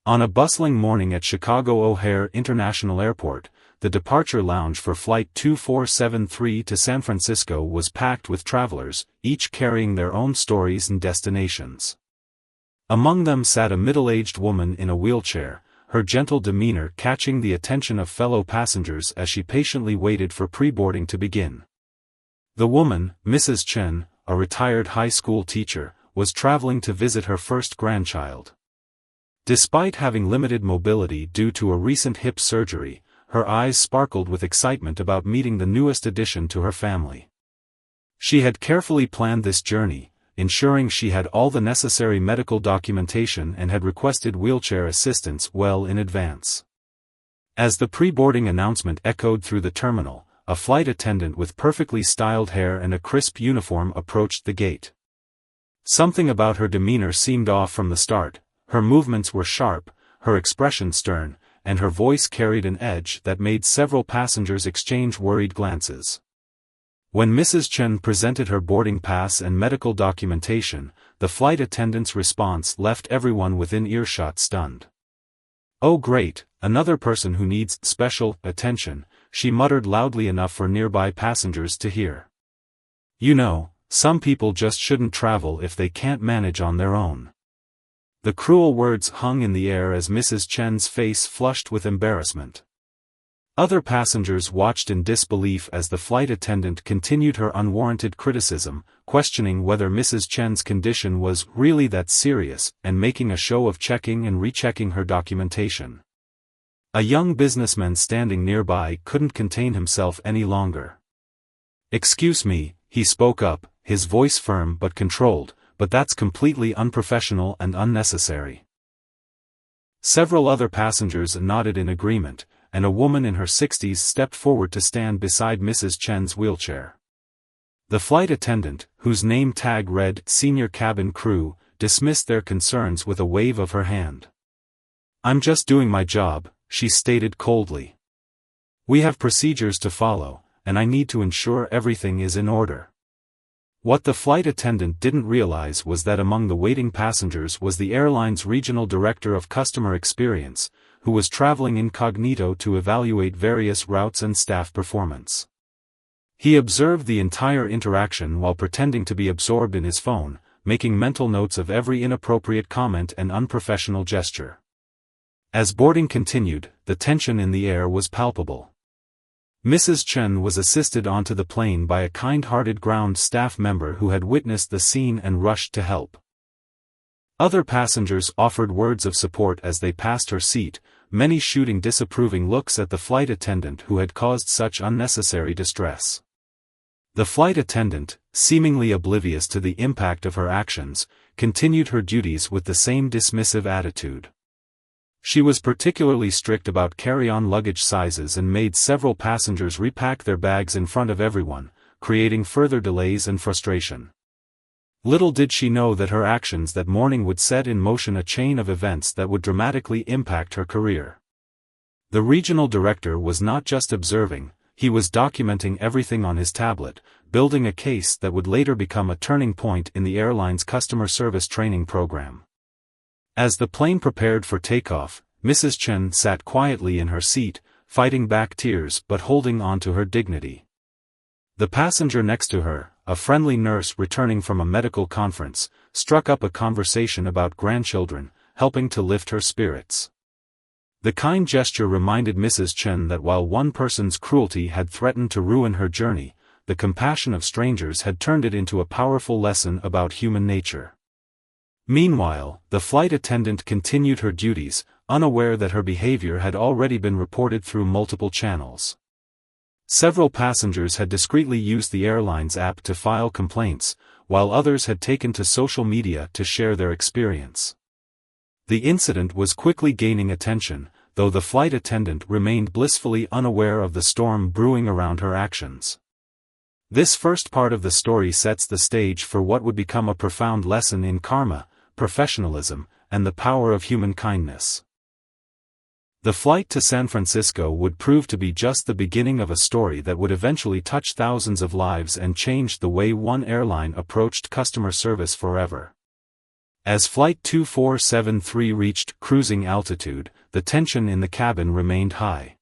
On a bustling morning at Chicago O'Hare International Airport, the departure lounge for Flight 2473 to San Francisco was packed with travelers, each carrying their own stories and destinations. Among them sat a middle-aged woman in a wheelchair, her gentle demeanor catching the attention of fellow passengers as she patiently waited for pre-boarding to begin. The woman, Mrs. Chen, a retired high school teacher, was traveling to visit her first grandchild. Despite having limited mobility due to a recent hip surgery, her eyes sparkled with excitement about meeting the newest addition to her family. She had carefully planned this journey, ensuring she had all the necessary medical documentation and had requested wheelchair assistance well in advance. As the pre-boarding announcement echoed through the terminal, a flight attendant with perfectly styled hair and a crisp uniform approached the gate. Something about her demeanor seemed off from the start. Her movements were sharp, her expression stern, and her voice carried an edge that made several passengers exchange worried glances. When Mrs. Chen presented her boarding pass and medical documentation, the flight attendant's response left everyone within earshot stunned. "Oh great, another person who needs special attention," she muttered loudly enough for nearby passengers to hear. "You know, some people just shouldn't travel if they can't manage on their own." The cruel words hung in the air as Mrs. Chen's face flushed with embarrassment. Other passengers watched in disbelief as the flight attendant continued her unwarranted criticism, questioning whether Mrs. Chen's condition was really that serious, and making a show of checking and rechecking her documentation. A young businessman standing nearby couldn't contain himself any longer. "Excuse me," he spoke up, his voice firm but controlled, "but that's completely unprofessional and unnecessary." Several other passengers nodded in agreement, and a woman in her 60s stepped forward to stand beside Mrs. Chen's wheelchair. The flight attendant, whose name tag read "Senior Cabin Crew," dismissed their concerns with a wave of her hand. "I'm just doing my job," she stated coldly. "We have procedures to follow, and I need to ensure everything is in order." What the flight attendant didn't realize was that among the waiting passengers was the airline's regional director of customer experience, who was traveling incognito to evaluate various routes and staff performance. He observed the entire interaction while pretending to be absorbed in his phone, making mental notes of every inappropriate comment and unprofessional gesture. As boarding continued, the tension in the air was palpable. Mrs. Chen was assisted onto the plane by a kind-hearted ground staff member who had witnessed the scene and rushed to help. Other passengers offered words of support as they passed her seat, many shooting disapproving looks at the flight attendant who had caused such unnecessary distress. The flight attendant, seemingly oblivious to the impact of her actions, continued her duties with the same dismissive attitude. She was particularly strict about carry-on luggage sizes and made several passengers repack their bags in front of everyone, creating further delays and frustration. Little did she know that her actions that morning would set in motion a chain of events that would dramatically impact her career. The regional director was not just observing, he was documenting everything on his tablet, building a case that would later become a turning point in the airline's customer service training program. As the plane prepared for takeoff, Mrs. Chen sat quietly in her seat, fighting back tears but holding on to her dignity. The passenger next to her, a friendly nurse returning from a medical conference, struck up a conversation about grandchildren, helping to lift her spirits. The kind gesture reminded Mrs. Chen that while one person's cruelty had threatened to ruin her journey, the compassion of strangers had turned it into a powerful lesson about human nature. Meanwhile, the flight attendant continued her duties, unaware that her behavior had already been reported through multiple channels. Several passengers had discreetly used the airline's app to file complaints, while others had taken to social media to share their experience. The incident was quickly gaining attention, though the flight attendant remained blissfully unaware of the storm brewing around her actions. This first part of the story sets the stage for what would become a profound lesson in karma, professionalism, and the power of human kindness. The flight to San Francisco would prove to be just the beginning of a story that would eventually touch thousands of lives and change the way one airline approached customer service forever. As Flight 2473 reached cruising altitude, the tension in the cabin remained high.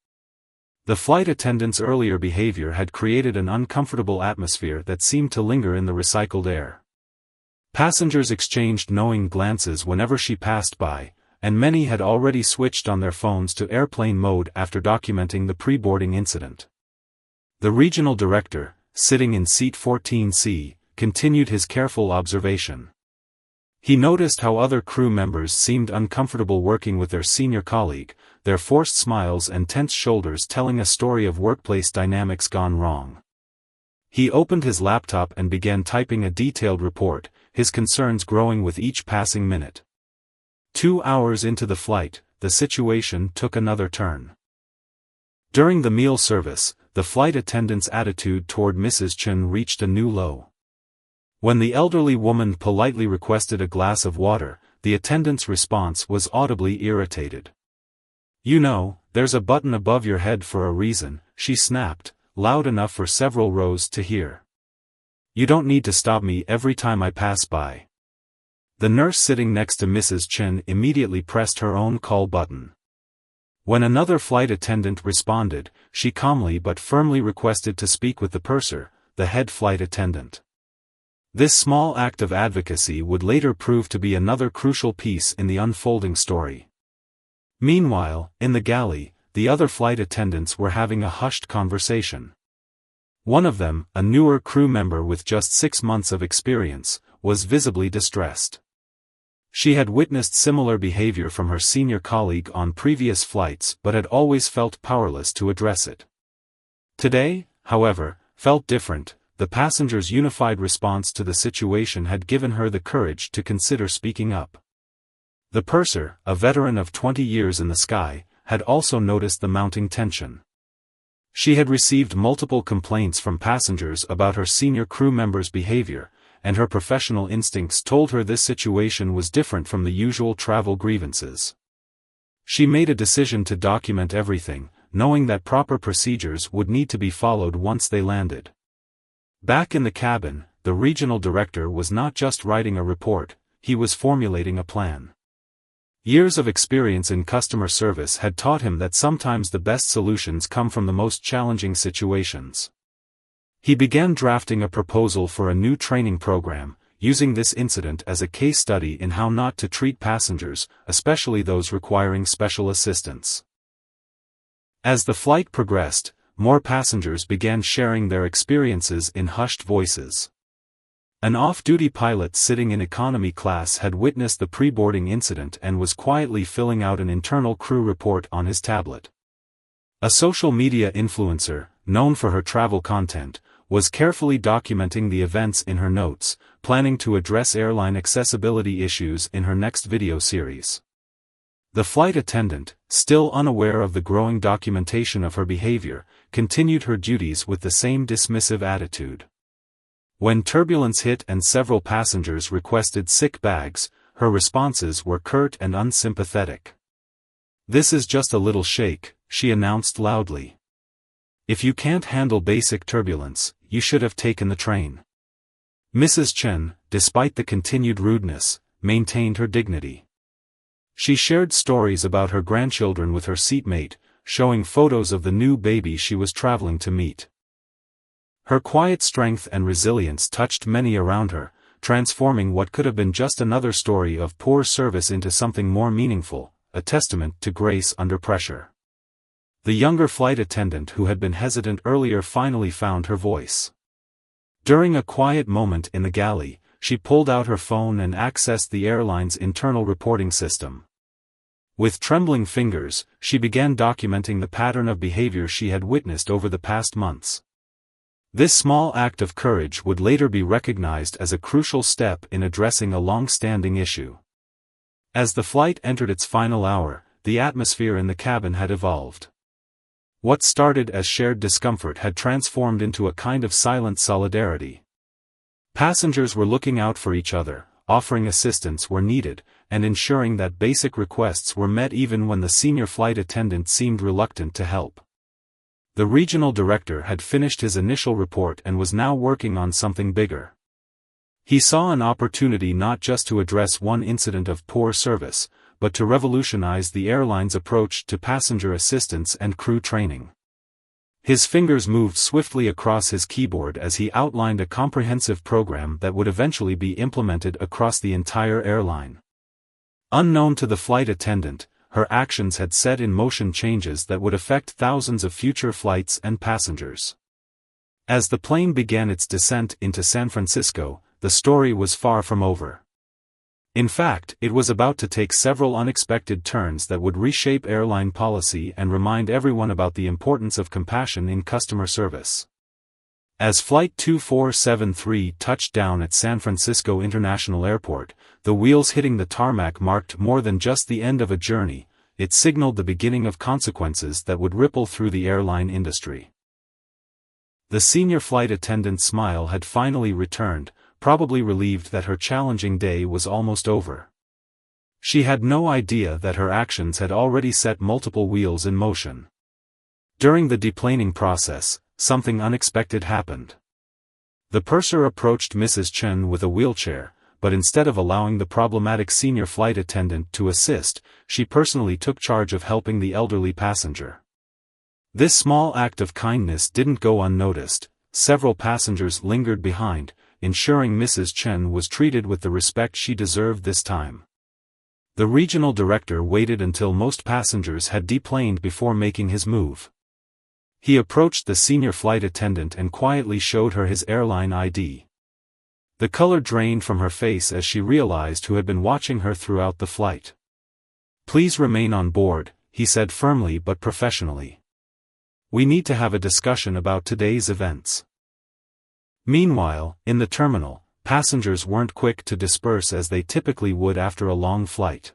The flight attendant's earlier behavior had created an uncomfortable atmosphere that seemed to linger in the recycled air. Passengers exchanged knowing glances whenever she passed by, and many had already switched on their phones to airplane mode after documenting the pre-boarding incident. The regional director, sitting in seat 14C, continued his careful observation. He noticed how other crew members seemed uncomfortable working with their senior colleague, their forced smiles and tense shoulders telling a story of workplace dynamics gone wrong. He opened his laptop and began typing a detailed report, his concerns growing with each passing minute. 2 hours into the flight, the situation took another turn. During the meal service, the flight attendant's attitude toward Mrs. Chen reached a new low. When the elderly woman politely requested a glass of water, the attendant's response was audibly irritated. "You know, there's a button above your head for a reason," she snapped, loud enough for several rows to hear. "You don't need to stop me every time I pass by." The nurse sitting next to Mrs. Chen immediately pressed her own call button. When another flight attendant responded, she calmly but firmly requested to speak with the purser, the head flight attendant. This small act of advocacy would later prove to be another crucial piece in the unfolding story. Meanwhile, in the galley, the other flight attendants were having a hushed conversation. One of them, a newer crew member with just 6 months of experience, was visibly distressed. She had witnessed similar behavior from her senior colleague on previous flights but had always felt powerless to address it. Today, however, felt different. The passenger's unified response to the situation had given her the courage to consider speaking up. The purser, a veteran of 20 years in the sky, had also noticed the mounting tension. She had received multiple complaints from passengers about her senior crew member's behavior, and her professional instincts told her this situation was different from the usual travel grievances. She made a decision to document everything, knowing that proper procedures would need to be followed once they landed. Back in the cabin, the regional director was not just writing a report, he was formulating a plan. Years of experience in customer service had taught him that sometimes the best solutions come from the most challenging situations. He began drafting a proposal for a new training program, using this incident as a case study in how not to treat passengers, especially those requiring special assistance. As the flight progressed, more passengers began sharing their experiences in hushed voices. An off-duty pilot sitting in economy class had witnessed the pre-boarding incident and was quietly filling out an internal crew report on his tablet. A social media influencer, known for her travel content, was carefully documenting the events in her notes, planning to address airline accessibility issues in her next video series. The flight attendant, still unaware of the growing documentation of her behavior, continued her duties with the same dismissive attitude. When turbulence hit and several passengers requested sick bags, her responses were curt and unsympathetic. "This is just a little shake," she announced loudly. "If you can't handle basic turbulence, you should have taken the train." Mrs. Chen, despite the continued rudeness, maintained her dignity. She shared stories about her grandchildren with her seatmate, showing photos of the new baby she was traveling to meet. Her quiet strength and resilience touched many around her, transforming what could have been just another story of poor service into something more meaningful, a testament to grace under pressure. The younger flight attendant who had been hesitant earlier finally found her voice. During a quiet moment in the galley, she pulled out her phone and accessed the airline's internal reporting system. With trembling fingers, she began documenting the pattern of behavior she had witnessed over the past months. This small act of courage would later be recognized as a crucial step in addressing a long-standing issue. As the flight entered its final hour, the atmosphere in the cabin had evolved. What started as shared discomfort had transformed into a kind of silent solidarity. Passengers were looking out for each other, offering assistance where needed, and ensuring that basic requests were met even when the senior flight attendant seemed reluctant to help. The regional director had finished his initial report and was now working on something bigger. He saw an opportunity not just to address one incident of poor service, but to revolutionize the airline's approach to passenger assistance and crew training. His fingers moved swiftly across his keyboard as he outlined a comprehensive program that would eventually be implemented across the entire airline. Unknown to the flight attendant, her actions had set in motion changes that would affect thousands of future flights and passengers. As the plane began its descent into San Francisco, the story was far from over. In fact, it was about to take several unexpected turns that would reshape airline policy and remind everyone about the importance of compassion in customer service. As Flight 2473 touched down at San Francisco International Airport, the wheels hitting the tarmac marked more than just the end of a journey, it signaled the beginning of consequences that would ripple through the airline industry. The senior flight attendant's smile had finally returned, probably relieved that her challenging day was almost over. She had no idea that her actions had already set multiple wheels in motion. During the deplaning process, something unexpected happened. The purser approached Mrs. Chen with a wheelchair, but instead of allowing the problematic senior flight attendant to assist, she personally took charge of helping the elderly passenger. This small act of kindness didn't go unnoticed. Several passengers lingered behind, ensuring Mrs. Chen was treated with the respect she deserved this time. The regional director waited until most passengers had deplaned before making his move. He approached the senior flight attendant and quietly showed her his airline ID. The color drained from her face as she realized who had been watching her throughout the flight. "Please remain on board," he said firmly but professionally. "We need to have a discussion about today's events." Meanwhile, in the terminal, passengers weren't quick to disperse as they typically would after a long flight.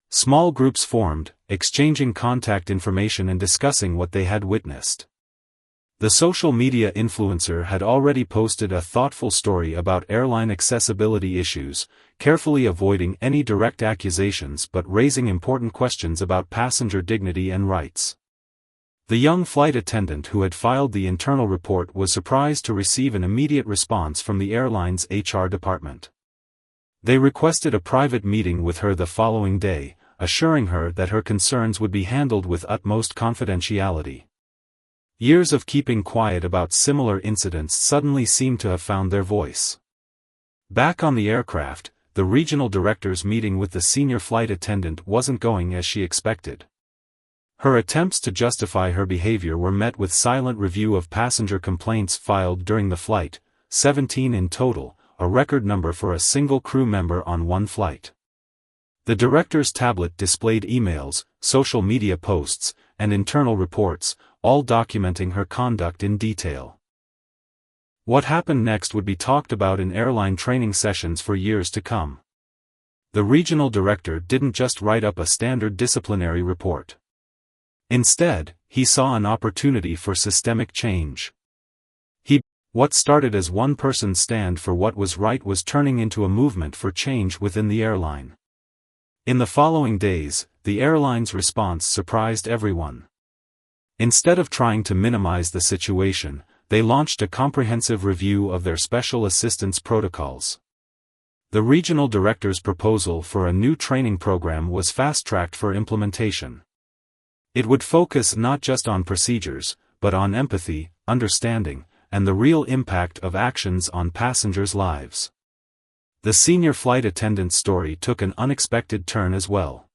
Small groups formed, exchanging contact information and discussing what they had witnessed. The social media influencer had already posted a thoughtful story about airline accessibility issues, carefully avoiding any direct accusations but raising important questions about passenger dignity and rights. The young flight attendant who had filed the internal report was surprised to receive an immediate response from the airline's HR department. They requested a private meeting with her the following day, assuring her that her concerns would be handled with utmost confidentiality. Years of keeping quiet about similar incidents suddenly seemed to have found their voice. Back on the aircraft, the regional director's meeting with the senior flight attendant wasn't going as she expected. Her attempts to justify her behavior were met with silent review of passenger complaints filed during the flight, 17 in total, a record number for a single crew member on one flight. The director's tablet displayed emails, social media posts, and internal reports, all documenting her conduct in detail. What happened next would be talked about in airline training sessions for years to come. The regional director didn't just write up a standard disciplinary report. Instead, he saw an opportunity for systemic change. What started as one person's stand for what was right was turning into a movement for change within the airline. In the following days, the airline's response surprised everyone. Instead of trying to minimize the situation, they launched a comprehensive review of their special assistance protocols. The regional director's proposal for a new training program was fast-tracked for implementation. It would focus not just on procedures, but on empathy, understanding, and the real impact of actions on passengers' lives. The senior flight attendant's story took an unexpected turn as well.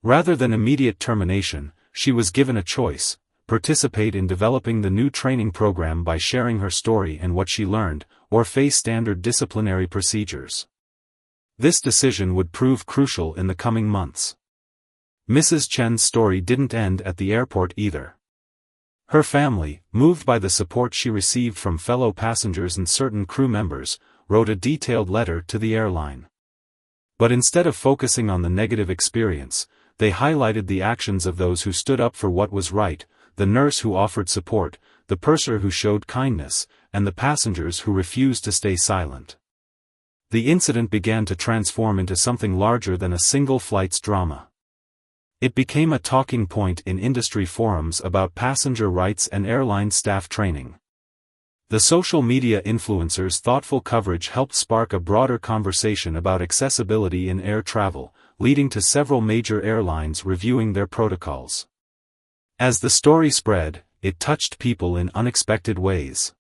Rather than immediate termination, she was given a choice: participate in developing the new training program by sharing her story and what she learned, or face standard disciplinary procedures. This decision would prove crucial in the coming months. Mrs. Chen's story didn't end at the airport either. Her family, moved by the support she received from fellow passengers and certain crew members, wrote a detailed letter to the airline. But instead of focusing on the negative experience, they highlighted the actions of those who stood up for what was right, the nurse who offered support, the purser who showed kindness, and the passengers who refused to stay silent. The incident began to transform into something larger than a single flight's drama. It became a talking point in industry forums about passenger rights and airline staff training. The social media influencers' thoughtful coverage helped spark a broader conversation about accessibility in air travel, leading to several major airlines reviewing their protocols. As the story spread, it touched people in unexpected ways.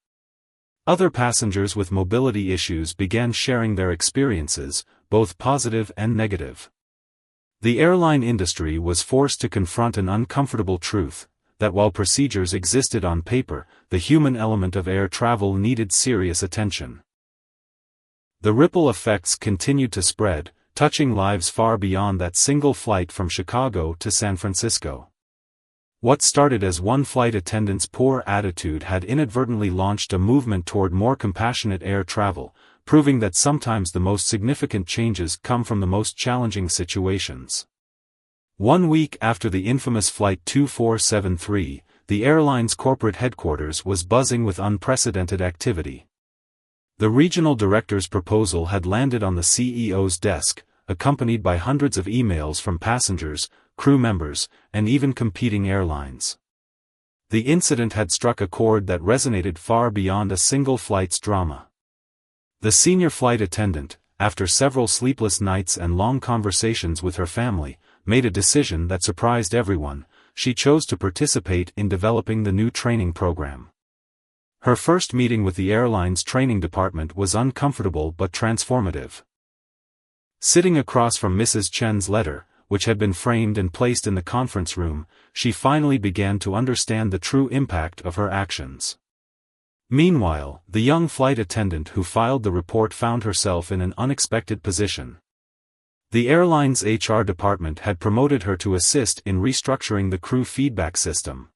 Other passengers with mobility issues began sharing their experiences, both positive and negative. The airline industry was forced to confront an uncomfortable truth, that while procedures existed on paper, the human element of air travel needed serious attention. The ripple effects continued to spread, touching lives far beyond that single flight from Chicago to San Francisco. What started as one flight attendant's poor attitude had inadvertently launched a movement toward more compassionate air travel, proving that sometimes the most significant changes come from the most challenging situations. 1 week after the infamous Flight 2473, the airline's corporate headquarters was buzzing with unprecedented activity. The regional director's proposal had landed on the CEO's desk, accompanied by hundreds of emails from passengers, crew members, and even competing airlines. The incident had struck a chord that resonated far beyond a single flight's drama. The senior flight attendant, after several sleepless nights and long conversations with her family, made a decision that surprised everyone. She chose to participate in developing the new training program. Her first meeting with the airline's training department was uncomfortable but transformative. Sitting across from Mrs. Chen's letter, which had been framed and placed in the conference room, she finally began to understand the true impact of her actions. Meanwhile, the young flight attendant who filed the report found herself in an unexpected position. The airline's HR department had promoted her to assist in restructuring the crew feedback system.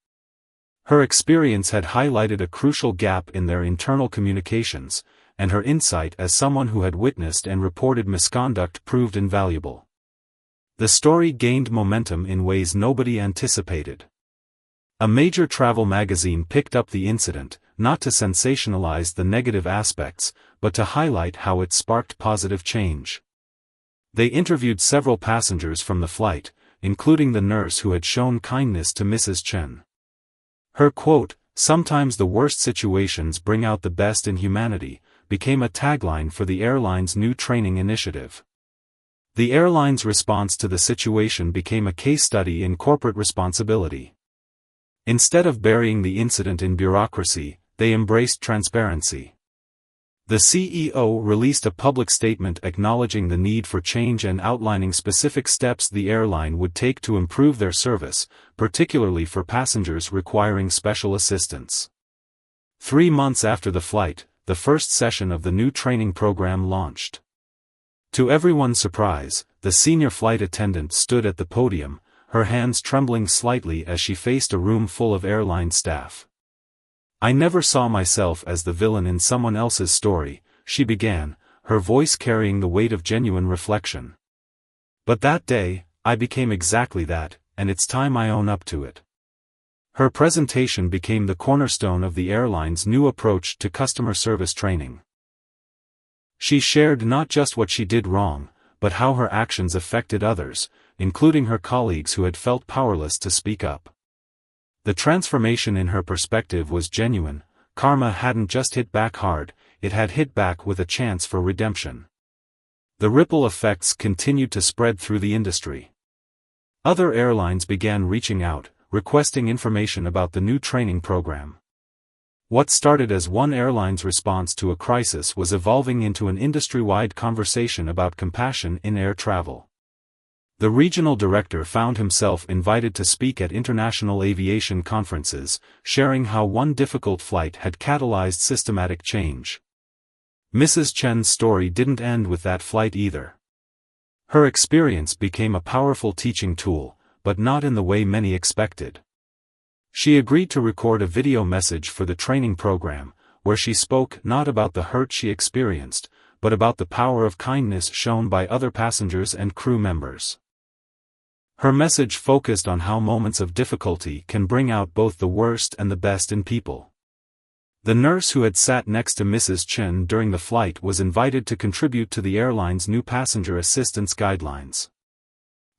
Her experience had highlighted a crucial gap in their internal communications, and her insight as someone who had witnessed and reported misconduct proved invaluable. The story gained momentum in ways nobody anticipated. A major travel magazine picked up the incident, not to sensationalize the negative aspects, but to highlight how it sparked positive change. They interviewed several passengers from the flight, including the nurse who had shown kindness to Mrs. Chen. Her quote, "Sometimes the worst situations bring out the best in humanity," became a tagline for the airline's new training initiative. The airline's response to the situation became a case study in corporate responsibility. Instead of burying the incident in bureaucracy, they embraced transparency. The CEO released a public statement acknowledging the need for change and outlining specific steps the airline would take to improve their service, particularly for passengers requiring special assistance. 3 months after the flight, the first session of the new training program launched. To everyone's surprise, the senior flight attendant stood at the podium, her hands trembling slightly as she faced a room full of airline staff. "I never saw myself as the villain in someone else's story," she began, her voice carrying the weight of genuine reflection. "But that day, I became exactly that, and it's time I own up to it." Her presentation became the cornerstone of the airline's new approach to customer service training. She shared not just what she did wrong, but how her actions affected others, including her colleagues who had felt powerless to speak up. The transformation in her perspective was genuine. Karma hadn't just hit back hard, it had hit back with a chance for redemption. The ripple effects continued to spread through the industry. Other airlines began reaching out, requesting information about the new training program. What started as one airline's response to a crisis was evolving into an industry-wide conversation about compassion in air travel. The regional director found himself invited to speak at international aviation conferences, sharing how one difficult flight had catalyzed systematic change. Mrs. Chen's story didn't end with that flight either. Her experience became a powerful teaching tool, but not in the way many expected. She agreed to record a video message for the training program, where she spoke not about the hurt she experienced, but about the power of kindness shown by other passengers and crew members. Her message focused on how moments of difficulty can bring out both the worst and the best in people. The nurse who had sat next to Mrs. Chen during the flight was invited to contribute to the airline's new passenger assistance guidelines.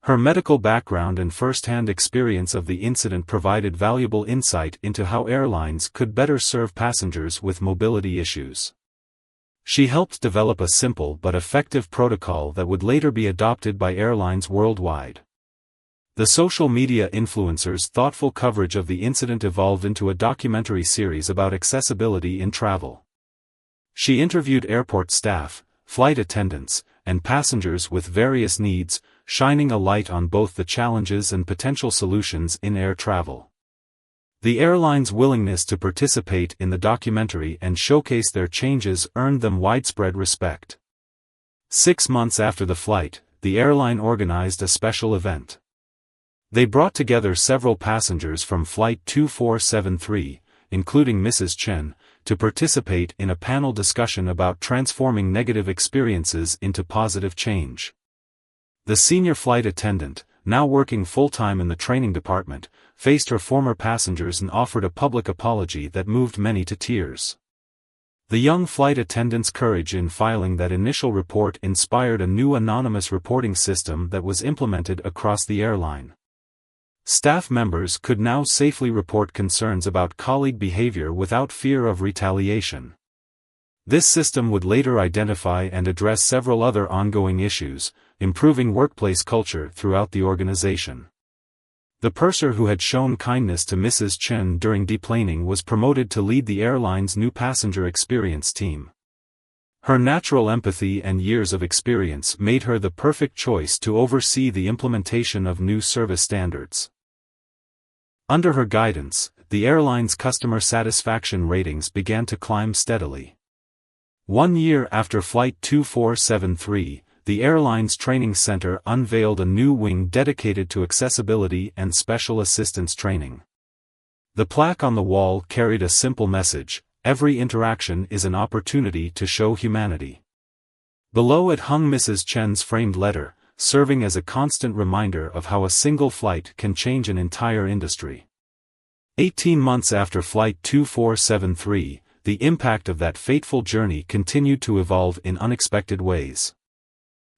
Her medical background and first-hand experience of the incident provided valuable insight into how airlines could better serve passengers with mobility issues. She helped develop a simple but effective protocol that would later be adopted by airlines worldwide. The social media influencers' thoughtful coverage of the incident evolved into a documentary series about accessibility in travel. She interviewed airport staff, flight attendants, and passengers with various needs, shining a light on both the challenges and potential solutions in air travel. The airline's willingness to participate in the documentary and showcase their changes earned them widespread respect. 6 months after the flight, the airline organized a special event. They brought together several passengers from Flight 2473, including Mrs. Chen, to participate in a panel discussion about transforming negative experiences into positive change. The senior flight attendant, now working full-time in the training department, faced her former passengers and offered a public apology that moved many to tears. The young flight attendant's courage in filing that initial report inspired a new anonymous reporting system that was implemented across the airline. Staff members could now safely report concerns about colleague behavior without fear of retaliation. This system would later identify and address several other ongoing issues, improving workplace culture throughout the organization. The purser who had shown kindness to Mrs. Chen during deplaning was promoted to lead the airline's new passenger experience team. Her natural empathy and years of experience made her the perfect choice to oversee the implementation of new service standards. Under her guidance, the airline's customer satisfaction ratings began to climb steadily. 1 year after Flight 2473, the airline's training center unveiled a new wing dedicated to accessibility and special assistance training. The plaque on the wall carried a simple message: every interaction is an opportunity to show humanity. Below it hung Mrs. Chen's framed letter, serving as a constant reminder of how a single flight can change an entire industry. 18 months after Flight 2473, the impact of that fateful journey continued to evolve in unexpected ways.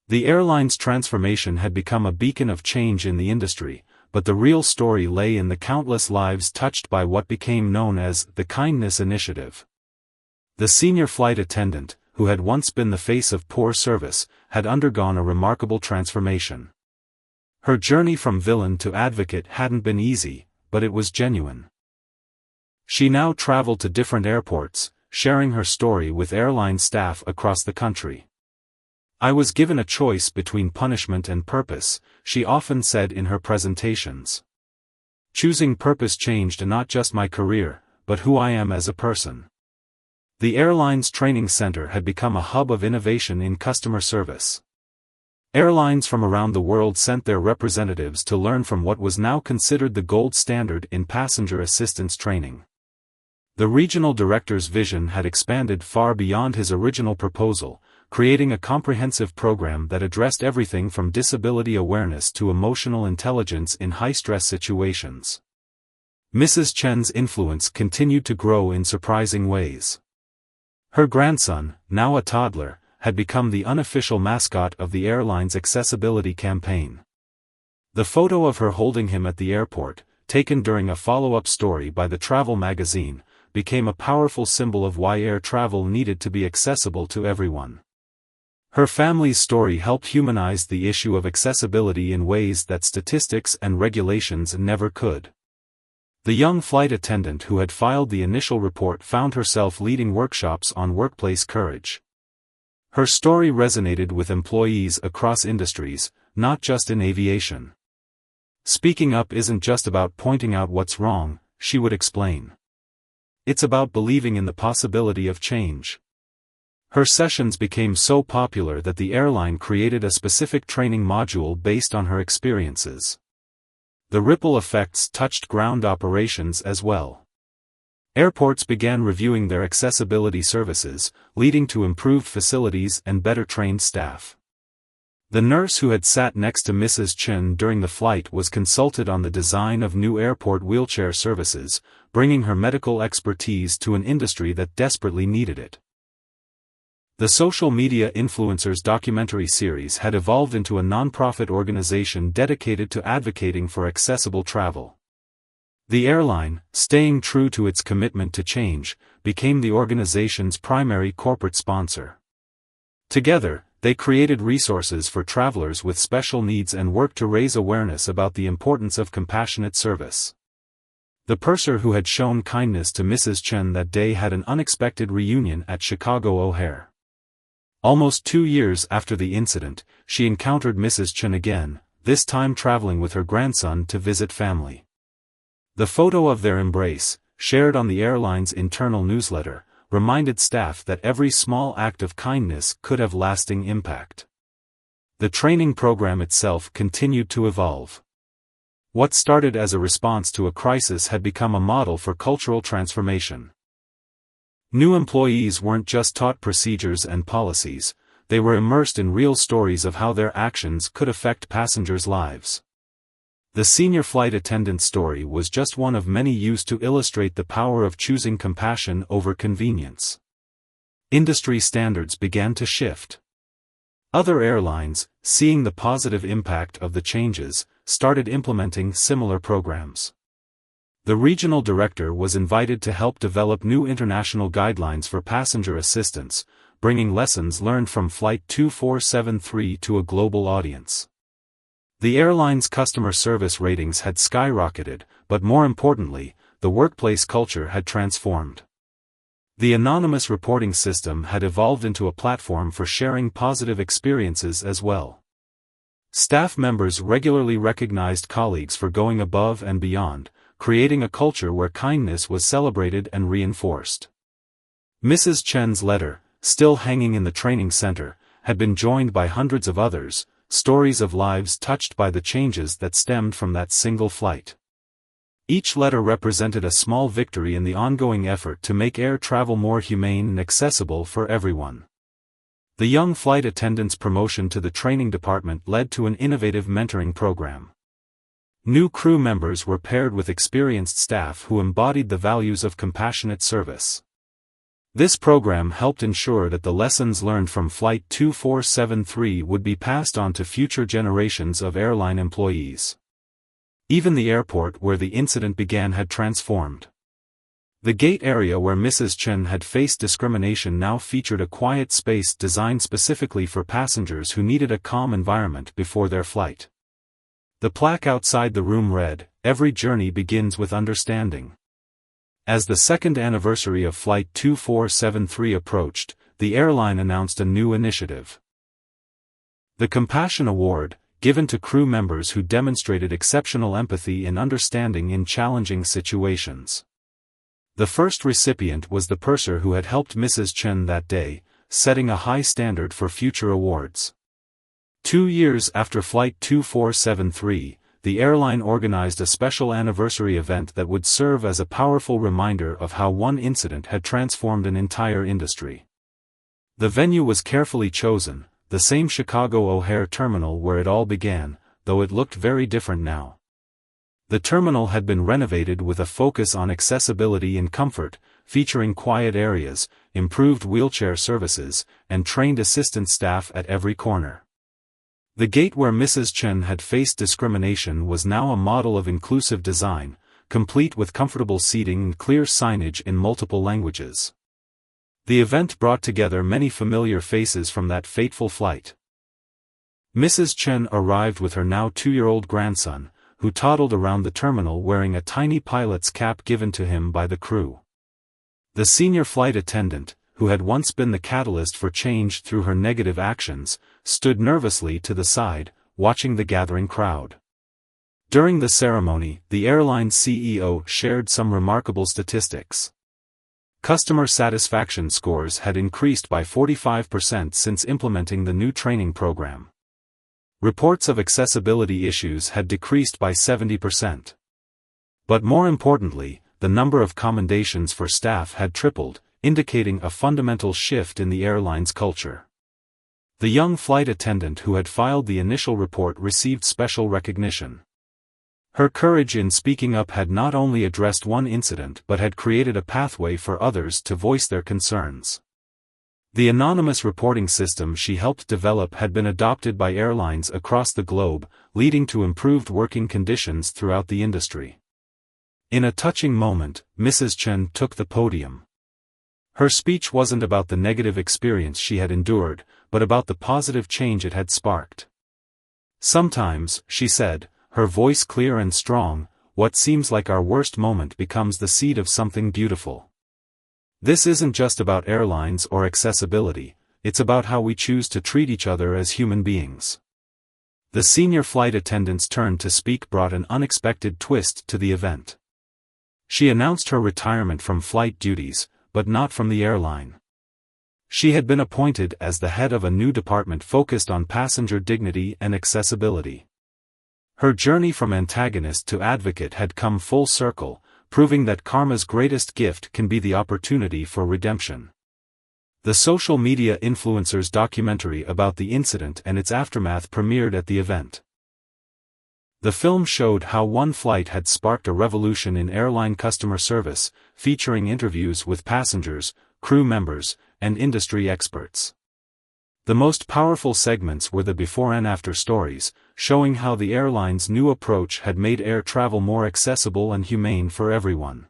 The airline's transformation had become a beacon of change in the industry, but the real story lay in the countless lives touched by what became known as the Kindness Initiative. The senior flight attendant, who had once been the face of poor service, had undergone a remarkable transformation. Her journey from villain to advocate hadn't been easy, but it was genuine. She now traveled to different airports, sharing her story with airline staff across the country. "I was given a choice between punishment and purpose," she often said in her presentations. "Choosing purpose changed not just my career, but who I am as a person." The airline's training center had become a hub of innovation in customer service. Airlines from around the world sent their representatives to learn from what was now considered the gold standard in passenger assistance training. The regional director's vision had expanded far beyond his original proposal, creating a comprehensive program that addressed everything from disability awareness to emotional intelligence in high-stress situations. Mrs. Chen's influence continued to grow in surprising ways. Her grandson, now a toddler, had become the unofficial mascot of the airline's accessibility campaign. The photo of her holding him at the airport, taken during a follow-up story by the travel magazine, became a powerful symbol of why air travel needed to be accessible to everyone. Her family's story helped humanize the issue of accessibility in ways that statistics and regulations never could. The young flight attendant who had filed the initial report found herself leading workshops on workplace courage. Her story resonated with employees across industries, not just in aviation. "Speaking up isn't just about pointing out what's wrong," she would explain. "It's about believing in the possibility of change." Her sessions became so popular that the airline created a specific training module based on her experiences. The ripple effects touched ground operations as well. Airports began reviewing their accessibility services, leading to improved facilities and better trained staff. The nurse who had sat next to Mrs. Chen during the flight was consulted on the design of new airport wheelchair services, bringing her medical expertise to an industry that desperately needed it. The social media influencers documentary series had evolved into a non-profit organization dedicated to advocating for accessible travel. The airline, staying true to its commitment to change, became the organization's primary corporate sponsor. Together, they created resources for travelers with special needs and worked to raise awareness about the importance of compassionate service. The purser who had shown kindness to Mrs. Chen that day had an unexpected reunion at Chicago O'Hare. Almost 2 years after the incident, she encountered Mrs. Chen again, this time traveling with her grandson to visit family. The photo of their embrace, shared on the airline's internal newsletter, reminded staff that every small act of kindness could have lasting impact. The training program itself continued to evolve. What started as a response to a crisis had become a model for cultural transformation. New employees weren't just taught procedures and policies, they were immersed in real stories of how their actions could affect passengers' lives. The senior flight attendant story was just one of many used to illustrate the power of choosing compassion over convenience. Industry standards began to shift. Other airlines, seeing the positive impact of the changes, started implementing similar programs. The regional director was invited to help develop new international guidelines for passenger assistance, bringing lessons learned from Flight 2473 to a global audience. The airline's customer service ratings had skyrocketed, but more importantly, the workplace culture had transformed. The anonymous reporting system had evolved into a platform for sharing positive experiences as well. Staff members regularly recognized colleagues for going above and beyond, creating a culture where kindness was celebrated and reinforced. Mrs. Chen's letter, still hanging in the training center, had been joined by hundreds of others, stories of lives touched by the changes that stemmed from that single flight. Each letter represented a small victory in the ongoing effort to make air travel more humane and accessible for everyone. The young flight attendant's promotion to the training department led to an innovative mentoring program. New crew members were paired with experienced staff who embodied the values of compassionate service. This program helped ensure that the lessons learned from Flight 2473 would be passed on to future generations of airline employees. Even the airport where the incident began had transformed. The gate area where Mrs. Chen had faced discrimination now featured a quiet space designed specifically for passengers who needed a calm environment before their flight. The plaque outside the room read, "Every journey begins with understanding." As the second anniversary of Flight 2473 approached, the airline announced a new initiative. The Compassion Award, given to crew members who demonstrated exceptional empathy and understanding in challenging situations. The first recipient was the purser who had helped Mrs. Chen that day, setting a high standard for future awards. 2 years after Flight 2473, the airline organized a special anniversary event that would serve as a powerful reminder of how one incident had transformed an entire industry. The venue was carefully chosen, the same Chicago O'Hare terminal where it all began, though it looked very different now. The terminal had been renovated with a focus on accessibility and comfort, featuring quiet areas, improved wheelchair services, and trained assistant staff at every corner. The gate where Mrs. Chen had faced discrimination was now a model of inclusive design, complete with comfortable seating and clear signage in multiple languages. The event brought together many familiar faces from that fateful flight. Mrs. Chen arrived with her now 2-year-old grandson, who toddled around the terminal wearing a tiny pilot's cap given to him by the crew. The senior flight attendant, who had once been the catalyst for change through her negative actions, stood nervously to the side, watching the gathering crowd. During the ceremony, the airline's CEO shared some remarkable statistics. Customer satisfaction scores had increased by 45% since implementing the new training program. Reports of accessibility issues had decreased by 70%. But more importantly, the number of commendations for staff had tripled, indicating a fundamental shift in the airline's culture. The young flight attendant who had filed the initial report received special recognition. Her courage in speaking up had not only addressed one incident but had created a pathway for others to voice their concerns. The anonymous reporting system she helped develop had been adopted by airlines across the globe, leading to improved working conditions throughout the industry. In a touching moment, Mrs. Chen took the podium. Her speech wasn't about the negative experience she had endured, but about the positive change it had sparked. Sometimes, she said, her voice clear and strong, what seems like our worst moment becomes the seed of something beautiful. This isn't just about airlines or accessibility, it's about how we choose to treat each other as human beings. The senior flight attendant's turn to speak brought an unexpected twist to the event. She announced her retirement from flight duties, but not from the airline. She had been appointed as the head of a new department focused on passenger dignity and accessibility. Her journey from antagonist to advocate had come full circle, proving that karma's greatest gift can be the opportunity for redemption. The social media influencer's documentary about the incident and its aftermath premiered at the event. The film showed how one flight had sparked a revolution in airline customer service, featuring interviews with passengers, crew members, and industry experts. The most powerful segments were the before and after stories, showing how the airline's new approach had made air travel more accessible and humane for everyone.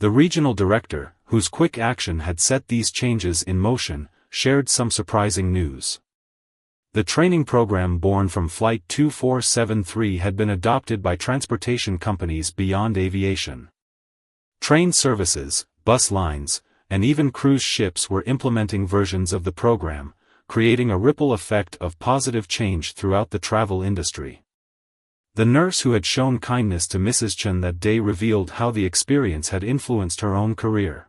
The regional director, whose quick action had set these changes in motion, shared some surprising news. The training program born from Flight 2473 had been adopted by transportation companies beyond aviation. Train services, bus lines, and even cruise ships were implementing versions of the program, creating a ripple effect of positive change throughout the travel industry. The nurse who had shown kindness to Mrs. Chen that day revealed how the experience had influenced her own career.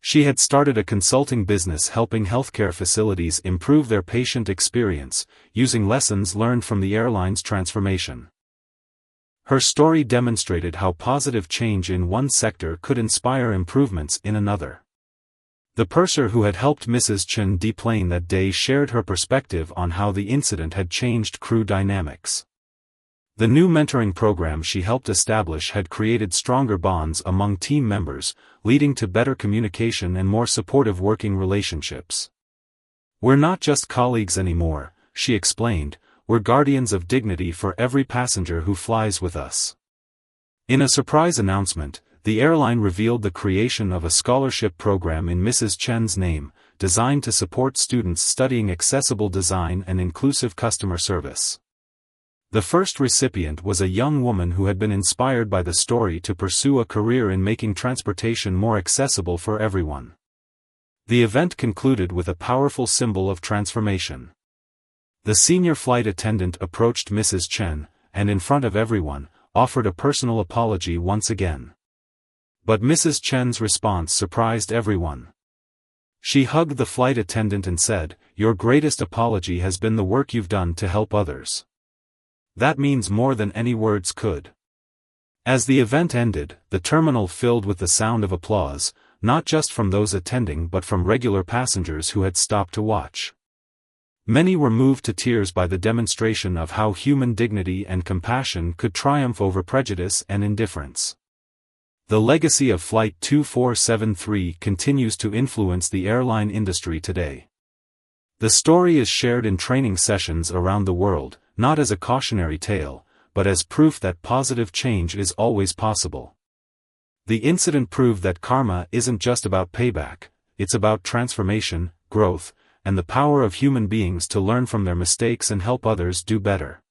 She had started a consulting business helping healthcare facilities improve their patient experience, using lessons learned from the airline's transformation. Her story demonstrated how positive change in one sector could inspire improvements in another. The purser who had helped Mrs. Chen deplane that day shared her perspective on how the incident had changed crew dynamics. The new mentoring program she helped establish had created stronger bonds among team members, leading to better communication and more supportive working relationships. "We're not just colleagues anymore," she explained, "we're guardians of dignity for every passenger who flies with us." In a surprise announcement, the airline revealed the creation of a scholarship program in Mrs. Chen's name, designed to support students studying accessible design and inclusive customer service. The first recipient was a young woman who had been inspired by the story to pursue a career in making transportation more accessible for everyone. The event concluded with a powerful symbol of transformation. The senior flight attendant approached Mrs. Chen, and in front of everyone, offered a personal apology once again. But Mrs. Chen's response surprised everyone. She hugged the flight attendant and said, "Your greatest apology has been the work you've done to help others. That means more than any words could." As the event ended, the terminal filled with the sound of applause, not just from those attending but from regular passengers who had stopped to watch. Many were moved to tears by the demonstration of how human dignity and compassion could triumph over prejudice and indifference. The legacy of Flight 2473 continues to influence the airline industry today. The story is shared in training sessions around the world, not as a cautionary tale, but as proof that positive change is always possible. The incident proved that karma isn't just about payback, it's about transformation, growth, and the power of human beings to learn from their mistakes and help others do better.